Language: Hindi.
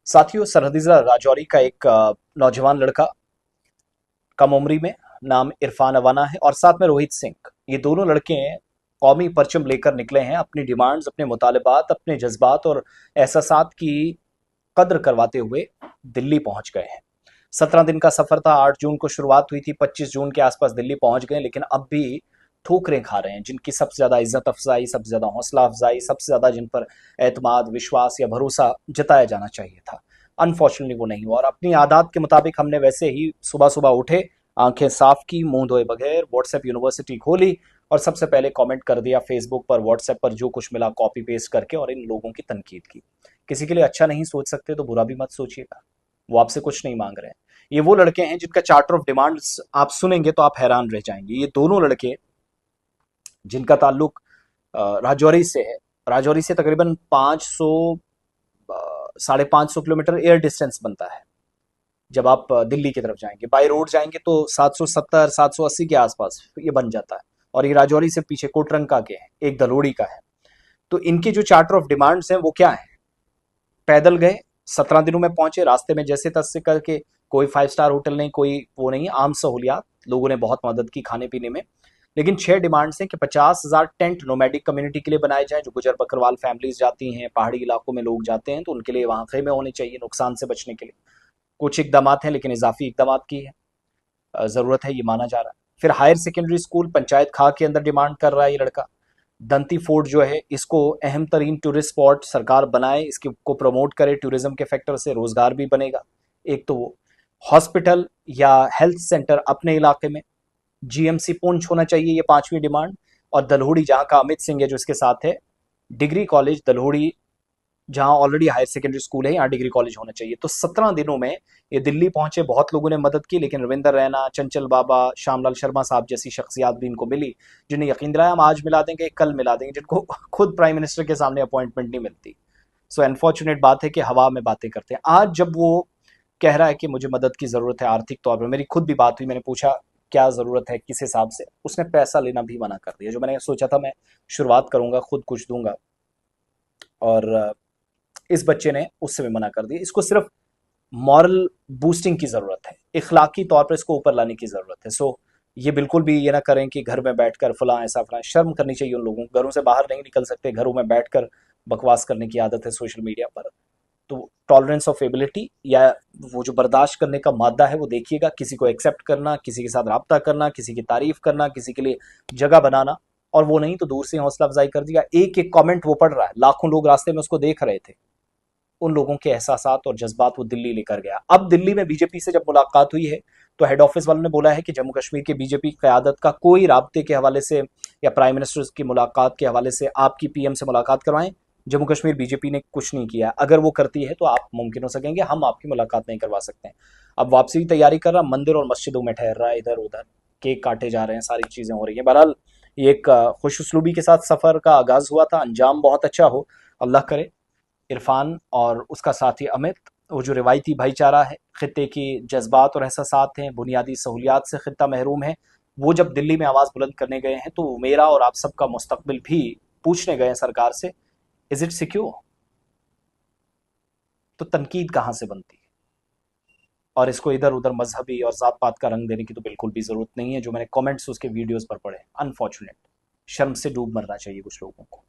साथियों, सरहदी जिला राजौरी का एक नौजवान लड़का, कम उम्री में, नाम इरफान अवाना है, और साथ में रोहित सिंह। ये दोनों लड़के कौमी परचम लेकर निकले हैं, अपनी डिमांड्स, अपने मुतालबात, अपने जज्बात और एहसासात की कद्र करवाते हुए दिल्ली पहुंच गए हैं। 17 दिन का सफर था। 8 जून को शुरुआत हुई थी, 25 जून के आसपास दिल्ली पहुंच गए, लेकिन अब भी ठोकरें खा रहे हैं। जिनकी सबसे ज्यादा इज्जत अफजाई, सबसे ज्यादा हौसला अफजाई, सबसे ज्यादा जिन पर एतमाद, विश्वास या भरोसा जताया जाना चाहिए था, अनफॉर्चुनेटली वो नहीं हुआ। और अपनी आदत के मुताबिक हमने वैसे ही सुबह सुबह उठे, आंखें साफ की, मुंह धोए बगैर व्हाट्सएप यूनिवर्सिटी खोली और सबसे पहले कमेंट कर दिया फेसबुक पर, व्हाट्सएप पर, जो कुछ मिला कॉपी पेस्ट करके, और इन लोगों की तनकीद की। किसी के लिए अच्छा नहीं सोच सकते तो बुरा भी मत सोचिएगा। वो आपसे कुछ नहीं मांग रहे हैं। ये वो लड़के हैं जिनका चार्टर ऑफ डिमांड्स आप सुनेंगे तो आप हैरान रह जाएंगे। ये दोनों लड़के जिनका ताल्लुक राजौरी से है। राजौरी से तकरीबन 500 550 किलोमीटर एयर डिस्टेंस बनता है। जब आप दिल्ली की तरफ जाएंगे, बाय रोड जाएंगे तो 770 780 के आसपास ये बन जाता है। और ये राजौरी से पीछे कोटरंका के हैं, एक दलोड़ी का है। तो इनके जो चार्टर ऑफ डिमांड्स हैं वो क्या है? पैदल गए, 17 दिनों में पहुंचे, रास्ते में जैसे तैसे करके, कोई 5 स्टार होटल नहीं, कोई वो नहीं, आम सहूलियात, लोगों ने बहुत मदद की खाने पीने में। लेकिन 6 डिमांड्स हैं कि 50,000 टेंट नोमैडिक कम्युनिटी के लिए बनाए जाएं, जो गुजर बकरवाल फैमिलीज जाती हैं, पहाड़ी इलाकों में लोग जाते हैं, तो उनके लिए वहां खेमे होने चाहिए नुकसान से बचने के लिए। कुछ इकदाम हैं, लेकिन इजाफी इकदाम की है जरूरत है, ये माना जा रहा है। फिर हायर सेकेंडरी स्कूल पंचायत खां के अंदर डिमांड कर रहा है ये लड़का। दंती फोर्ट जो है, इसको अहम तरीन टूरिस्ट स्पॉट सरकार बनाए, इसकी को प्रमोट करे, टूरिज्म के फैक्टर से रोजगार भी बनेगा। एक तो वो हॉस्पिटल या हेल्थ सेंटर अपने इलाके में, जीएमसी पुंछ होना चाहिए, ये 5वीं डिमांड। और दलहोड़ी, जहां का अमित सिंह है जो इसके साथ है, डिग्री कॉलेज दलहोड़ी, जहां ऑलरेडी हायर सेकेंडरी स्कूल है, यहाँ डिग्री कॉलेज होना चाहिए। तो 17 दिनों में ये दिल्ली पहुंचे, बहुत लोगों ने मदद की, लेकिन रविंदर रैना, चंचल बाबा, श्यामलाल शर्मा साहब जैसी शख्सियात भी इनको मिली, जिन्हें यकीन दिलाया हम आज मिला देंगे, कल मिला देंगे, जिनको खुद प्राइम मिनिस्टर के सामने अपॉइंटमेंट नहीं मिलती। सो अनफॉर्चुनेट बात है कि हवा में बातें करते हैं। आज जब वो कह रहा है कि मुझे मदद की जरूरत है आर्थिक तौर पर, मेरी खुद भी बात हुई, मैंने पूछा क्या जरूरत है, किस हिसाब से, उसने पैसा लेना भी मना कर दिया। जो मैंने सोचा था मैं शुरुआत करूंगा, खुद कुछ दूंगा, और इस बच्चे ने उससे भी मना कर दिया। इसको सिर्फ मॉरल बूस्टिंग की जरूरत है, इखलाकी तौर पर इसको ऊपर लाने की जरूरत है। सो ये बिल्कुल भी ये ना करें कि घर में बैठकर फला ऐसा फला, शर्म करनी चाहिए उन लोगों को। घरों से बाहर नहीं निकल सकते, घरों में बैठकर बकवास करने की आदत है सोशल मीडिया पर। तो टॉलरेंस ऑफ एबिलिटी, या वो जो बर्दाश्त करने का मादा है, वो देखिएगा। किसी को एक्सेप्ट करना, किसी के साथ रब्ता करना, किसी की तारीफ करना, किसी के लिए जगह बनाना, और वो नहीं तो दूर से हौसला अफजाई कर दिया। एक एक कमेंट वो पढ़ रहा है, लाखों लोग रास्ते में उसको देख रहे थे। उन लोगों के एहसासात और जज्बात वो दिल्ली लेकर गया। अब दिल्ली में बीजेपी से जब मुलाकात हुई है, तो हेड ऑफिस वालों ने बोला है कि जम्मू कश्मीर के बीजेपी क़यादत का कोई राब्ते के हवाले से या प्राइम मिनिस्टर की मुलाकात के हवाले से आपकी पीएम से मुलाकात करवाएं। जम्मू कश्मीर बीजेपी ने कुछ नहीं किया। अगर वो करती है तो आप मुमकिन हो सकेंगे, हम आपकी मुलाकात नहीं करवा सकते हैं। अब वापसी की तैयारी कर रहा, मंदिर और मस्जिदों में ठहर रहा है, इधर उधर केक काटे जा रहे हैं, सारी चीजें हो रही हैं। बहरहाल ये एक खुश उसलूबी के साथ सफर का आगाज हुआ था, अंजाम बहुत अच्छा हो, अल्लाह करे। इरफान और उसका साथी अमित, वो जो रिवायती भाईचारा है, खित्ते की जज्बात और एहसासात हैं, बुनियादी सहूलियात से खित्ता महरूम है, वो जब दिल्ली में आवाज़ बुलंद करने गए हैं, तो मेरा और आप सबका मुस्तकबिल भी पूछने गए हैं सरकार से, इज इट सिक्योर? तो तनकीद कहाँ से बनती है? और इसको इधर उधर मजहबी और जात पात का रंग देने की तो बिल्कुल भी जरूरत नहीं है। जो मैंने कमेंट्स उसके वीडियोस पर पढ़े, अनफॉर्चुनेट, शर्म से डूब मरना चाहिए कुछ लोगों को।